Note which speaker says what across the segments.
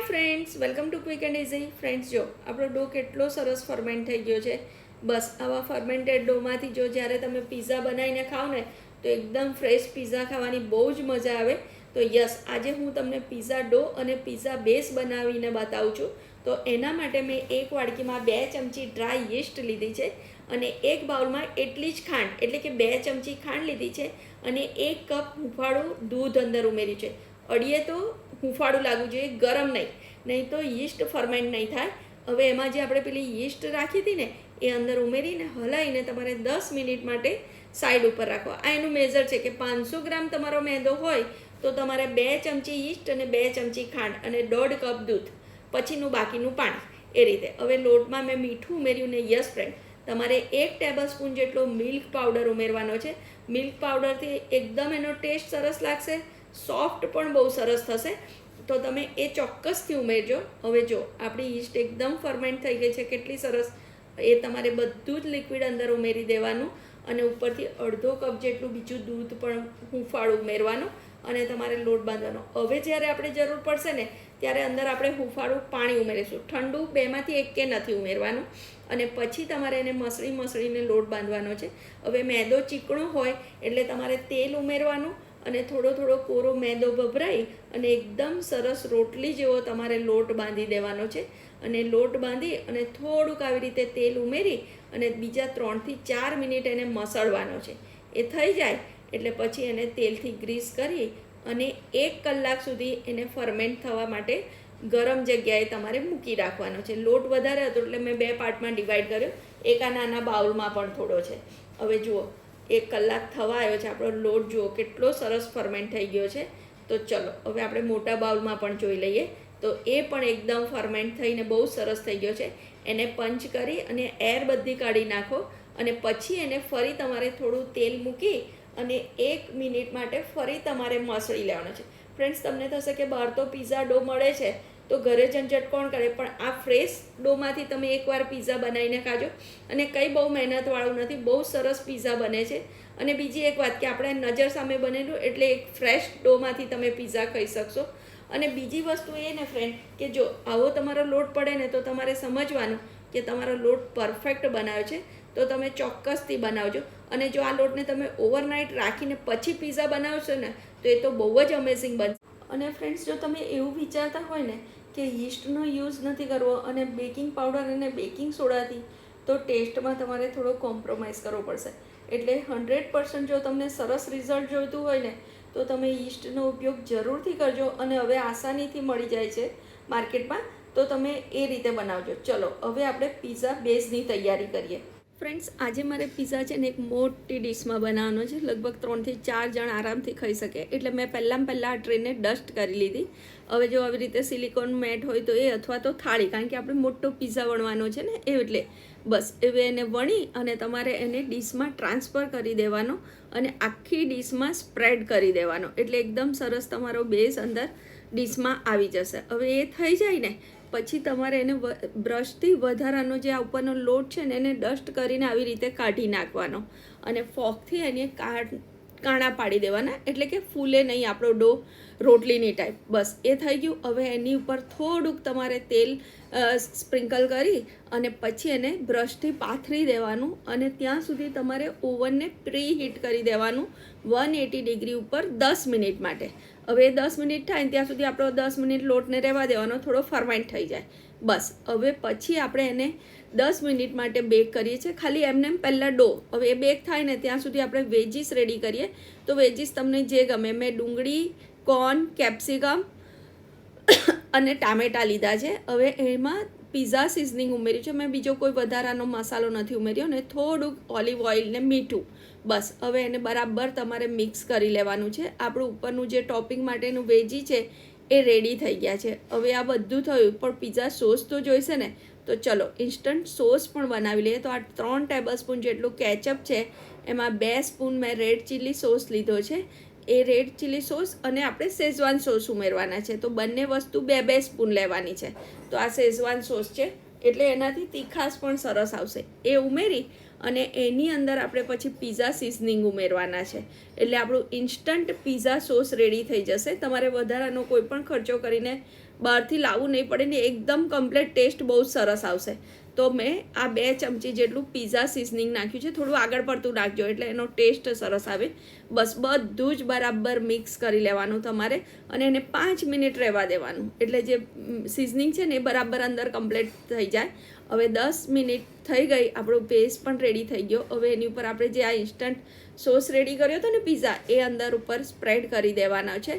Speaker 1: Hi friends, welcome to quick and easy. Friends, જો આપણો ડો કેટલો સરસ ફર્મેન્ટ થઈ ગયો છે. બસ આવા ફર્મેન્ટેડ ડોમાંથી જો જ્યારે તમે પિઝા બનાવીને ખાઓ ને તો એકદમ ફ્રેશ પિઝા ખાવાની બહુ જ મજા આવે. તો યસ, આજે હું તમને પિઝા ડો અને પિઝા બેઝ બનાવીને બતાવું છું. તો એના માટે મેં એક વાડકીમાં 2 ચમચી ડ્રાય યીસ્ટ લીધી છે અને એક બાઉલમાં એટલી જ ખાંડ એટલે કે 2 ચમચી ખાંડ લીધી છે અને 1 કપ હૂંફાળું દૂધ અંદર ઉમેર્યું છે. અડીએ તો હૂંફાળું લાગવું જોઈએ, ગરમ નહીં તો યીસ્ટ ફર્મેન્ટ નહીં થાય. હવે એમાં જે આપણે પેલી યીસ્ટ રાખી હતી ને એ અંદર ઉમેરીને હલાવીને તમારે 10 મિનિટ માટે સાઈડ ઉપર રાખો. આ એનું મેઝર છે કે 500 ગ્રામ તમારો મેંદો હોય તો તમારે 2 ચમચી યીસ્ટ અને 2 ચમચી ખાંડ અને 1.5 કપ દૂધ, પછીનું બાકીનું પાણી, એ રીતે. હવે લોટમાં મેં મીઠું ઉમેર્યું ને યસ ફ્રેન્ડ, તમારે 1 ટેબલ સ્પૂન જેટલો મિલ્ક પાવડર ઉમેરવાનો છે. મિલ્ક પાવડરથી એકદમ એનો ટેસ્ટ સરસ લાગશે, સોફ્ટ પણ બહુ સરસ થશે, તો તમે એ ચોક્કસથી ઉમેરજો. હવે જો આપણી યીસ્ટ એકદમ ફર્મેન્ટ થઈ ગઈ છે, કેટલી સરસ. એ તમારે બધું જ લિક્વિડ અંદર ઉમેરી દેવાનું અને ઉપરથી અડધો કપ જેટલું બીજું દૂધ પણ હૂંફાળું ઉમેરવાનું અને તમારે લોટ બાંધવાનો. હવે જ્યારે આપણે જરૂર પડશે ને ત્યારે અંદર આપણે હૂંફાળું પાણી ઉમેરીશું. ઠંડુ બેમાંથી એકે નથી ઉમેરવાનું અને પછી તમારે એને મસળીને લોટ બાંધવાનો છે. હવે મેદો ચીકણો હોય એટલે તમારે તેલ ઉમેરવાનું અને થોડો કોરો મેદો ભભરાઈ અને એકદમ સરસ રોટલી જેવો તમારે લોટ બાંધી દેવાનો છે. અને લોટ બાંધી અને થોડુંક આવી રીતે તેલ ઉમેરી અને બીજા 3 થી 4 મિનિટ એને મસળવાનો છે. એ થઈ જાય એટલે પછી એને તેલથી ગ્રીસ કરી અને 1 કલાક સુધી એને ફર્મેન્ટ થવા માટે ગરમ જગ્યાએ તમારે મૂકી રાખવાનો છે. લોટ વધારે હતો એટલે મેં 2 પાર્ટમાં ડિવાઈડ કર્યો. એક આ નાના બાઉલમાં પણ થોડો છે. હવે જુઓ 1 કલાક થવા આવ્યો છે. આપણો લોટ જુઓ કેટલો સરસ ફર્મેન્ટ થઈ ગયો છે. તો ચલો હવે આપણે મોટા બાઉલમાં પણ જોઈ લઈએ. તો એ પણ એકદમ ફર્મેન્ટ થઈને બહુ સરસ થઈ ગયો છે. એને પંચ કરી અને એર બધી કાઢી નાખો અને પછી એને ફરી તમારે થોડું તેલ મૂકી અને 1 મિનિટ માટે ફરી તમારે મસળી લેવાનો છે. ફ્રેન્ડ્સ, તમને થશે કે બહાર તો પિઝા ડો મળે છે તો ઘરે ઝંઝટ કોણ કરે, પણ આ ફ્રેશ ડોમાંથી તમે એકવાર પિઝા બનાવીને ખાજો અને કંઈ બહુ મહેનતવાળું નથી, બહુ સરસ પિઝા બને છે. અને બીજી એક વાત કે આપણે નજર સામે બનેલું એટલે એક ફ્રેશ ડોમાંથી તમે પિઝા ખાઈ શકશો. અને બીજી વસ્તુ એ ને ફ્રેન્ડ કે જો આવો તમારો લોટ પડે ને તો તમારે સમજવાનું કે તમારો લોટ પરફેક્ટ બનાવ્યો છે, તો તમે ચોક્કસથી બનાવજો. અને જો આ લોટને તમે ઓવરનાઇટ રાખીને પછી પિઝા બનાવશો ને તો એ તો બહુ જ અમેઝિંગ બનશે. અને ફ્રેન્ડ્સ, જો તમે એવું વિચારતા હોય ને કે યીસ્ટનો યુઝ નથી કરવો અને બેકિંગ પાવડર અને બેકિંગ સોડાથી, તો ટેસ્ટમાં તમારે થોડો કોમ્પ્રોમાઇઝ કરવો પડશે. એટલે 100% જો તમને સરસ રિઝલ્ટ જોઈતું હોય ને તો તમે યીસ્ટનો ઉપયોગ જરૂરથી કરજો. અને હવે આસાનીથી મળી જાય છે માર્કેટમાં, તો તમે એ રીતે બનાવજો. ચલો હવે આપણે પિઝા બેઝની તૈયારી કરીએ. ફ્રેન્ડ્સ, આજે મારે પિઝા છે ને એક મોટી ડીશમાં બનાવવાનો છે. લગભગ 3 થી 4 જણ આરામથી ખાઈ શકે. એટલે મેં પહેલાં આ ટ્રેને ડસ્ટ કરી લીધી. હવે જો આવી રીતે સિલિકોન મેટ હોય તો એ, અથવા તો થાળી, કારણ કે આપણે મોટો પિઝા વણવાનો છે ને એટલે બસ હવે એને વણી અને તમારે એને ડીશમાં ટ્રાન્સફર કરી દેવાનો અને આખી ડીશમાં સ્પ્રેડ કરી દેવાનો. એટલે એકદમ સરસ તમારો બેઝ અંદર ડીશમાં આવી જશે. હવે એ થઈ જાય ને પછી તમારે એને બ્રશથી વધારાનો જે આ ઉપરનો લોટ છે ને એને ડસ્ટ કરીને આવી રીતે કાઢી નાખવાનો અને ફોર્કથી એને કાણા પાડી દેવાના, એટલે કે ફૂલે નહીં આપણો ડો રોટલીની ટાઈપ. બસ એ થઈ ગયું. હવે એની ઉપર થોડુંક તમારે તેલ સ્પ્રિંકલ કરી અને પછી એને બ્રશથી પાથરી દેવાનું અને ત્યાં સુધી તમારે ઓવનને પ્રી હીટ કરી દેવાનું 180 ડિગ્રી ઉપર 10 મિનિટ માટે. હવે 10 મિનિટ થાય ત્યાં સુધી આપણો 10 મિનિટ લોટને રહેવા દેવાનો, થોડો ફર્મેન્ટ થઈ જાય. બસ હવે પછી આપણે એને 10 મિનિટ માટે બેક કરીએ છીએ, ખાલી એમને પહેલાં ડો. હવે એ બેક થાય ને ત્યાં સુધી આપણે વેજીસ રેડી કરીએ. તો વેજીસ તમને જે ગમે, મેં ડુંગળી, કોર્ન, કેપ્સિકમ અને ટામેટાં લીધા છે. હવે એમાં પિઝા સિઝનિંગ ઉમેર્યું છે. મેં બીજો કોઈ વધારાનો મસાલો નથી ઉમેર્યો ને થોડુંક ઓલિવ ઓઇલ ને મીઠું. બસ હવે એને બરાબર તમારે મિક્સ કરી લેવાનું છે. આપણું ઉપરનું જે ટોપિંગ માટેનું વેજી છે એ રેડી થઈ ગયા છે. હવે આ બધું થયું, પણ પિઝા સોસ તો જોઈશે ને, તો ચલો ઇન્સ્ટન્ટ સોસ પણ બનાવી લઈએ. તો આ 3 ટેબલ સ્પૂન જેટલું કેચઅપ છે, એમાં 2 સ્પૂન મેં રેડ ચીલી સોસ લીધો છે. એ રેડ ચીલી સોસ અને આપણે શેઝવાન સોસ ઉમેરવાના છે. તો બંને વસ્તુ 2 સ્પૂન લેવાની છે. તો આ શેઝવાન સોસ છે એટલે એનાથી તીખાશ પણ સરસ આવશે. એ ઉમેરી અને એની અંદર આપણે પછી પિઝા સિઝનિંગ ઉમેરવાના છે. એટલે આપણું ઇન્સ્ટન્ટ પિઝા સોસ રેડી થઈ જશે. તમારે વધારાનો કોઈ પણ ખર્ચો કરીને બહારથી લાવવું નહીં પડે ને એકદમ કમ્પ્લીટ ટેસ્ટ બહુ સરસ આવશે. તો મેં આ 2 ચમચી જેટલું પિઝા સિઝનિંગ નાખ્યું છે. થોડું આગળ પડતું નાખજો એટલે એનો ટેસ્ટ સરસ આવે. બસ બધું જ બરાબર મિક્સ કરી લેવાનું તમારે અને એને 5 મિનિટ રહેવા દેવાનું, એટલે જે સિઝનિંગ છે ને એ બરાબર અંદર કમ્પ્લીટ થઈ જાય. હવે 10 મિનિટ થઈ ગઈ, આપણો પેસ્ટ પણ રેડી થઈ ગયો. હવે એની ઉપર આપણે જે આ ઇન્સ્ટન્ટ સોસ રેડી કર્યો હતો ને પિઝા, એ અંદર ઉપર સ્પ્રેડ કરી દેવાના છે.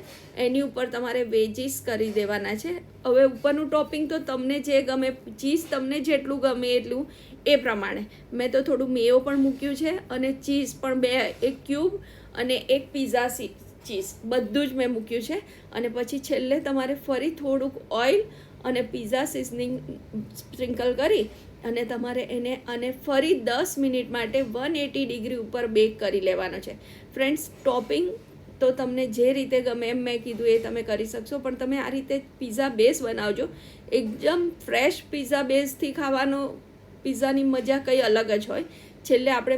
Speaker 1: એની ઉપર તમારે વેજીસ કરી દેવાના છે. હવે ઉપરનું ટોપિંગ તો તમને જે ગમે, ચીઝ તમને જેટલું ગમે એટલું એ પ્રમાણે. મેં તો થોડું મેયો પણ મૂક્યું છે અને ચીઝ પણ 2, એક ક્યુબ અને એક પિઝા ચીઝ બધું જ મેં મૂક્યું છે. અને પછી છેલ્લે તમારે ફરી થોડુંક ઓઇલ અને પિઝા સિઝનિંગ સ્પ્રિંકલ કરી અને તમારે એને અને ફરી 10 મિનિટ માટે 180 ડિગ્રી ઉપર બેક કરી લેવાનો છે. ફ્રેન્ડ્સ, ટોપિંગ તો તમને જે રીતે ગમે એમ મેં કીધું એ તમે કરી શકશો, પણ તમે આ રીતે પિઝા બેઝ બનાવજો. એકદમ ફ્રેશ પિઝા બેઝથી ખાવાનો પિઝાની મજા કંઈ અલગ જ હોય. છેલ્લે આપણે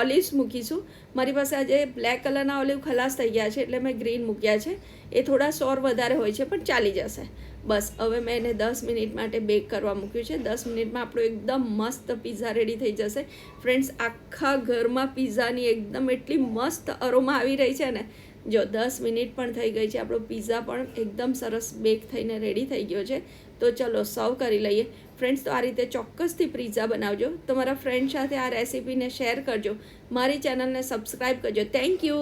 Speaker 1: ઓલિવ્સ મૂકીશું. મારી પાસે આજે બ્લેક કલરના ઓલિવ ખલાસ થઈ ગયા છે એટલે મેં ગ્રીન મૂક્યા છે. એ થોડા સોર વધારે હોય છે પણ ચાલી જશે. બસ હવે મેં એને 10 મિનિટ માટે બેક કરવા મૂક્યું છે. 10 મિનિટમાં આપણો એકદમ મસ્ત પિઝા રેડી થઈ જશે. ફ્રેન્ડ્સ, આખા ઘરમાં પિઝાની એકદમ એટલી મસ્ત અરોમા આવી રહી છે ને. જો 10 મિનિટ પણ થઈ ગઈ છે, આપણો પિઝા પણ એકદમ સરસ બેક થઈને રેડી થઈ ગયો છે. તો ચલો સર્વ કરી લઈએ. ફ્રેન્ડ્સ, તો આ રીતે ચોક્કસથી પિઝા બનાવજો. તમારા ફ્રેન્ડ સાથે આ રેસીપીને શેર કરજો. મારી ચેનલને સબસ્ક્રાઈબ કરજો. Thank you.